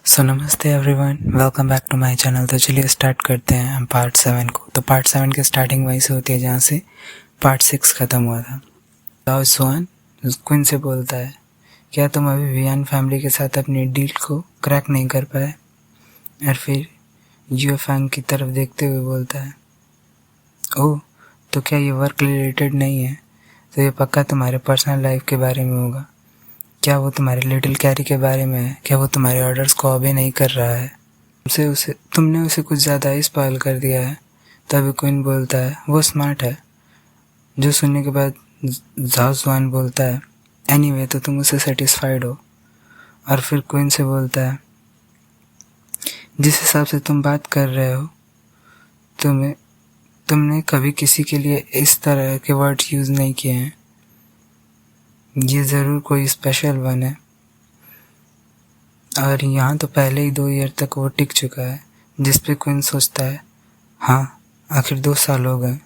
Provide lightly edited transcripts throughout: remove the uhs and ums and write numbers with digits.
सो नमस्ते everyone, welcome back to my channel. तो चलिए स्टार्ट करते हैं हम पार्ट 7 को। तो पार्ट 7 की स्टार्टिंग वहीं से होती है जहाँ से पार्ट 6 ख़त्म हुआ था। जाओ सुआन क्विन से बोलता है, क्या तुम अभी वियान फैमिली के साथ अपनी डील को क्रैक नहीं कर पाए? और फिर यूएफएंग की तरफ देखते हुए बोलता है, ओह तो क्या ये वर्क रिलेटेड नहीं है? तो ये पक्का तुम्हारे पर्सनल लाइफ के बारे में होगा। क्या वो तुम्हारे लिटिल कैरी के बारे में है? क्या वो तुम्हारे ऑर्डर्स को ऑबे नहीं कर रहा है? तुमने उसे कुछ ज़्यादा ही स्पॉइल कर दिया है। तभी क्वीन बोलता है, वो स्मार्ट है। जो सुनने के बाद जाओ जुआन बोलता है, एनीवे तो तुम उससे सेटिस्फाइड हो। और फिर क्वीन से बोलता है, जिस हिसाब से तुम बात कर रहे हो, तुमने कभी किसी के लिए इस तरह के वर्ड्स यूज़ नहीं किए हैं। ये ज़रूर कोई स्पेशल वन है। और यहाँ तो पहले ही 2 ईयर तक वो टिक चुका है। जिस पे क्वीन सोचता है, हाँ आखिर 2 साल हो गए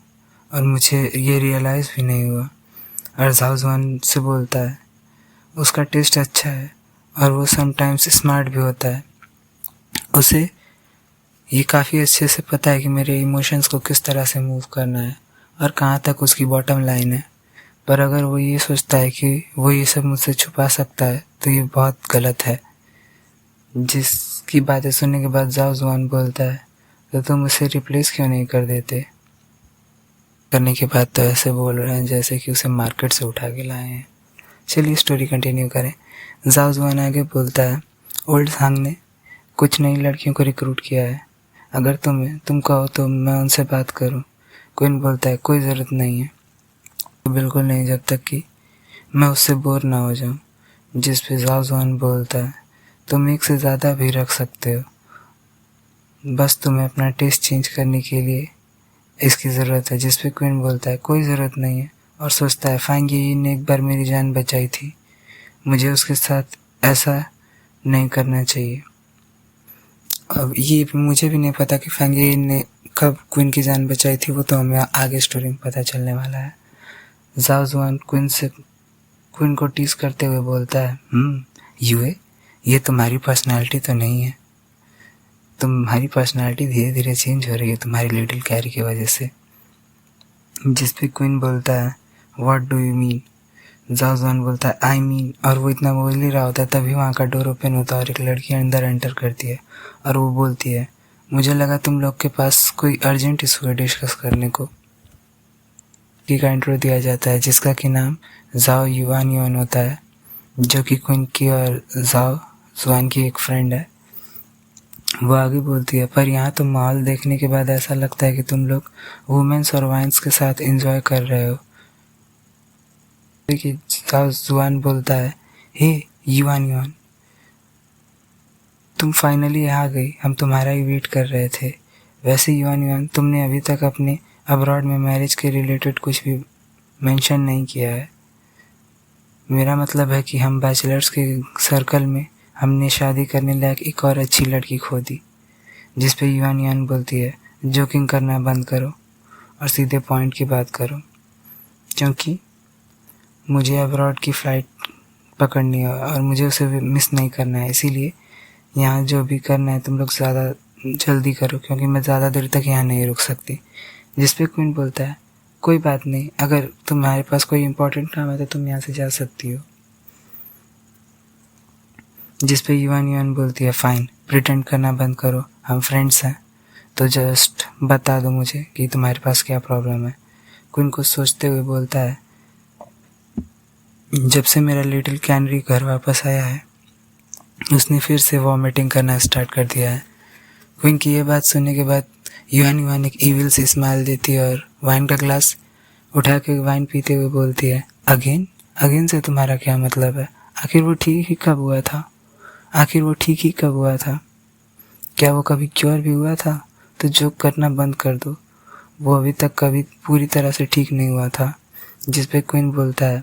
और मुझे ये रियलाइज़ भी नहीं हुआ। और जाओ जुआन से बोलता है, उसका टेस्ट अच्छा है और वो समटाइम्स स्मार्ट भी होता है। उसे ये काफ़ी अच्छे से पता है कि मेरे इमोशंस को किस तरह से मूव करना है और कहाँ तक उसकी बॉटम लाइन है। पर अगर वो ये सोचता है कि वो ये सब मुझसे छुपा सकता है तो ये बहुत गलत है। जिसकी बातें सुनने के बाद जाओ जुआन बोलता है, तो तुम उसे रिप्लेस क्यों नहीं कर देते? करने के बाद तो ऐसे बोल रहे हैं जैसे कि उसे मार्केट से उठा के लाए हैं। चलिए स्टोरी कंटिन्यू करें। जाओ जुआन आगे बोलता है, ओल्ड सांग ने कुछ नई लड़कियों को रिक्रूट किया है। अगर तुम कहो तो मैं उनसे बात करूं। क्वीन बोलता है, कोई ज़रूरत नहीं है। बिल्कुल नहीं, जब तक कि मैं उससे बोर ना हो जाऊं। जिस पे जाओ जुआन बोलता है, तुम एक से ज़्यादा भी रख सकते हो, बस तुम्हें अपना टेस्ट चेंज करने के लिए इसकी ज़रूरत है। जिस पे क्वीन बोलता है, कोई ज़रूरत नहीं है। और सोचता है, फाइन ये ने एक बार मेरी जान बचाई थी, मुझे उसके साथ ऐसा नहीं करना चाहिए। अब ये मुझे भी नहीं पता कि फैंगी ने कब क्वीन की जान बचाई थी, वो तो हमें आगे स्टोरी में पता चलने वाला है। जाओ जुआन क्वीन को टीज करते हुए बोलता है, ये तुम्हारी पर्सनालिटी तो नहीं है। तुम्हारी पर्सनालिटी धीरे धीरे चेंज हो रही है तुम्हारी लिटिल कैरी की वजह से। जिस पे क्वीन बोलता है, व्हाट डू यू मीन? जाओ जुआन बोलता है, आई मीन। और वो इतना बोल ही रहा होता है तभी वहाँ का डोर ओपन होता है और एक लड़की अंदर एंटर करती है और वो बोलती है, मुझे लगा तुम लोग के पास कोई अर्जेंट इशू है डिस्कस करने को। का इंट्रो दिया जाता है जिसका कि नाम जाओ युआन होता है, जो कि क्वीन की और जाओ जुआन की एक फ्रेंड है। वो आगे बोलती है, पर यहाँ तो माहौल देखने के बाद ऐसा लगता है कि तुम लोग वुमेन्स और वाइन्स के साथ एंजॉय कर रहे हो। जाओ जुआन बोलता है, हे युआन, तुम फाइनली आ गई, हम तुम्हारा ही वेट कर रहे थे। वैसे युआन, तुमने अभी तक अपने अब्रॉड में मैरिज के रिलेटेड कुछ भी मेंशन नहीं किया है। मेरा मतलब है कि हम बैचलर्स के सर्कल में हमने शादी करने लायक एक और अच्छी लड़की खो दी। जिस पे युआन बोलती है, जोकिंग करना बंद करो और सीधे पॉइंट की बात करो, क्योंकि मुझे अब्रॉड की फ़्लाइट पकड़नी है और मुझे उसे मिस नहीं करना है। इसीलिए यहाँ जो भी करना है तुम लोग ज़्यादा जल्दी करो, क्योंकि मैं ज़्यादा देर तक यहाँ नहीं रुक सकती। जिस पे क्वीन बोलता है, कोई बात नहीं, अगर तुम्हारे पास कोई इम्पोर्टेंट काम है तो तुम यहाँ से जा सकती हो। जिस पे युआन बोलती है, फाइन, प्रिटेंड करना बंद करो, हम फ्रेंड्स हैं, तो जस्ट बता दो मुझे कि तुम्हारे पास क्या प्रॉब्लम है। क्वीन कुछ सोचते हुए बोलता है, जब से मेरा लिटिल कैनरी घर वापस आया है उसने फिर से वॉमिटिंग करना स्टार्ट कर दिया है। क्वीन की ये बात सुनने के बाद युआन एक ईविल से स्माइल देती है और वाइन का ग्लास उठा के वाइन पीते हुए बोलती है, अगेन से तुम्हारा क्या मतलब है? आखिर वो ठीक ही कब हुआ था? क्या वो कभी क्योर भी हुआ था? तो जोक करना बंद कर दो, वो अभी तक कभी पूरी तरह से ठीक नहीं हुआ था। जिस पे क्वीन बोलता है,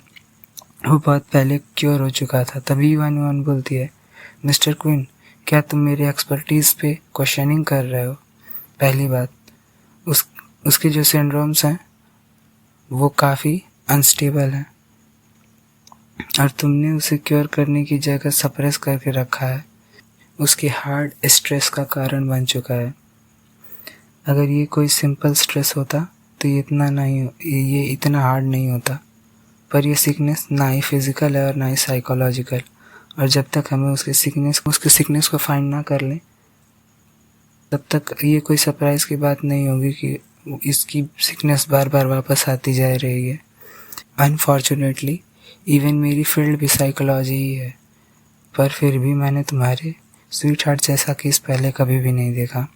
वो बहुत पहले क्योर हो चुका था। तभी युआन बोलती है, मिस्टर क्वीन, क्या तुम मेरी एक्सपर्टीज़ पे क्वेश्चनिंग कर रहे हो? पहली बात, उसके जो सिंड्रोम्स हैं वो काफ़ी अनस्टेबल हैं और तुमने उसे क्योर करने की जगह सप्रेस करके रखा है। उसके हार्ड स्ट्रेस का कारण बन चुका है। अगर ये कोई सिंपल स्ट्रेस होता तो ये इतना हार्ड नहीं होता। पर ये सिकनेस ना ही फिज़िकल है और ना ही साइकोलॉजिकल, और जब तक हमें उसके सिकनेस को फाइंड ना कर लें तब तक ये कोई सरप्राइज़ की बात नहीं होगी कि इसकी सिकनेस बार बार वापस आती जा रही है। अनफॉर्चुनेटली इवन मेरी फील्ड भी साइकोलॉजी ही है, पर फिर भी मैंने तुम्हारे स्वीट हार्ट जैसा केस पहले कभी भी नहीं देखा।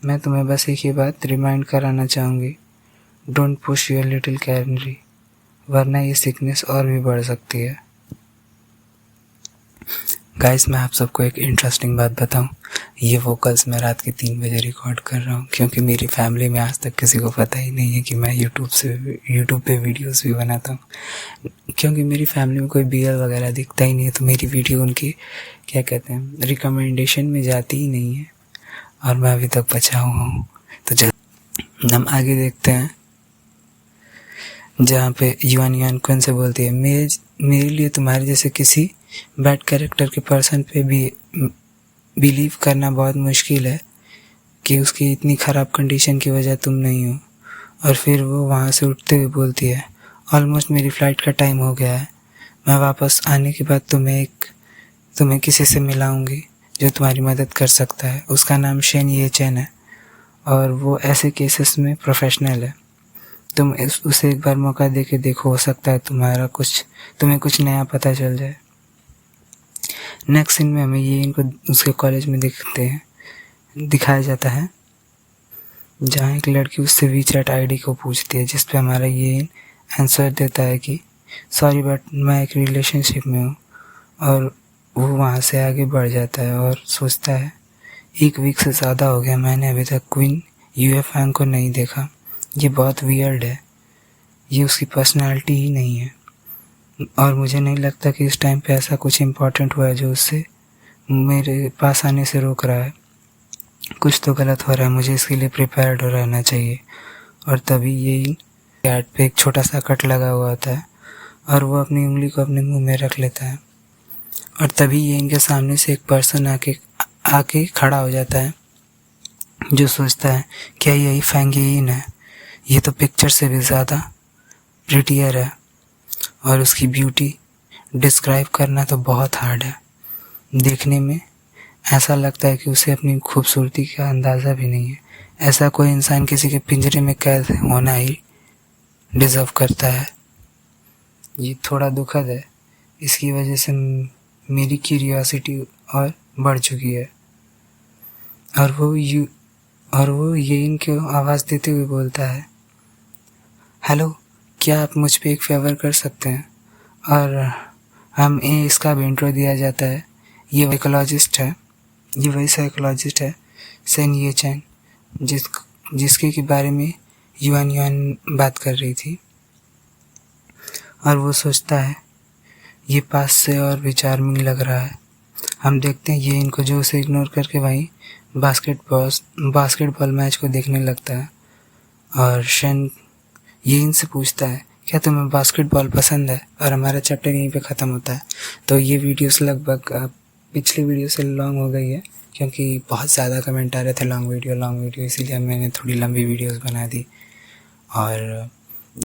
मैं तुम्हें बस एक ही बात रिमाइंड कराना चाहूँगी, don't push your little canary, वरना ये सिकनेस और भी बढ़ सकती है। गाइस, मैं आप सबको एक इंटरेस्टिंग बात बताऊं, ये वोकल्स मैं रात के 3 बजे रिकॉर्ड कर रहा हूँ, क्योंकि मेरी फैमिली में आज तक किसी को पता ही नहीं है कि मैं यूट्यूब पे वीडियोस भी बनाता हूँ। क्योंकि मेरी फैमिली में कोई बीएल वगैरह दिखता ही नहीं है, तो मेरी वीडियो उनकी क्या कहते हैं रिकमेंडेशन में जाती ही नहीं है, और मैं अभी तक बचा हुआ हूँ। तो हम आगे देखते हैं, जहाँ पे युआन क्विन से बोलती है, मेरे लिए तुम्हारे जैसे किसी बैड कैरेक्टर के पर्सन पे भी बिलीव करना बहुत मुश्किल है कि उसकी इतनी ख़राब कंडीशन की वजह तुम नहीं हो। और फिर वो वहाँ से उठते हुए बोलती है, ऑलमोस्ट मेरी फ़्लाइट का टाइम हो गया है, मैं वापस आने के बाद तुम्हें किसी से मिलाऊंगी जो तुम्हारी मदद कर सकता है। उसका नाम शेन ये चैन है और वो ऐसे केसेस में प्रोफेशनल है। तुम उसे एक बार मौका दे के देखो, हो सकता है तुम्हें कुछ नया पता चल जाए। नेक्स्ट सीन में हमें ये इनको उसके कॉलेज में दिखाया जाता है, जहाँ एक लड़की उससे वीचैट आईडी को पूछती है, जिस पे हमारा ये आंसर देता है कि सॉरी बट मैं एक रिलेशनशिप में हूँ। और वो वहाँ से आगे बढ़ जाता है और सोचता है 1 वीक से ज़्यादा हो गया, मैंने अभी तक क्वीन यूएफएंग को नहीं देखा, ये बहुत वियर्ड है, ये उसकी पर्सनालिटी ही नहीं है। और मुझे नहीं लगता कि इस टाइम पे ऐसा कुछ इम्पोर्टेंट हुआ है जो उससे मेरे पास आने से रोक रहा है। कुछ तो गलत हो रहा है, मुझे इसके लिए प्रिपेयर्ड हो रहना चाहिए। और तभी ये कैट पे एक छोटा सा कट लगा हुआ होता है और वो अपनी उंगली को अपने मुंह में रख लेता है। और तभी ये इनके सामने से एक पर्सन आके खड़ा हो जाता है, जो सोचता है क्या यही फैंगेइन है, ये तो पिक्चर से भी ज़्यादा प्रिटियर है और उसकी ब्यूटी डिस्क्राइब करना तो बहुत हार्ड है। देखने में ऐसा लगता है कि उसे अपनी खूबसूरती का अंदाज़ा भी नहीं है। ऐसा कोई इंसान किसी के पिंजरे में कैद होना ही डिज़र्व करता है। ये थोड़ा दुखद है, इसकी वजह से मेरी क्यूरियोसिटी और बढ़ चुकी है। और वो ये इनको आवाज़ देते हुए बोलता है, हेलो, क्या आप मुझ पे एक फेवर कर सकते हैं? और इसका भी इंट्रो दिया जाता है। ये वही साइकोलॉजिस्ट है सेन ये चैन, जिसके के बारे में युआन बात कर रही थी। और वो सोचता है ये पास से और भी चार्मिंग लग रहा है। हम देखते हैं ये इनको जो उसे इग्नोर करके वहीं बास्केटबॉल मैच को देखने लगता है। और शेन ये इनसे पूछता है, क्या तुम्हें बास्केटबॉल पसंद है? और हमारा चैप्टर यहीं पे ख़त्म होता है। तो ये वीडियोस लगभग पिछली वीडियो से लॉन्ग हो गई है, क्योंकि बहुत ज़्यादा कमेंट आ रहे थे लॉन्ग वीडियो, इसीलिए मैंने थोड़ी लंबी वीडियोस बना दी। और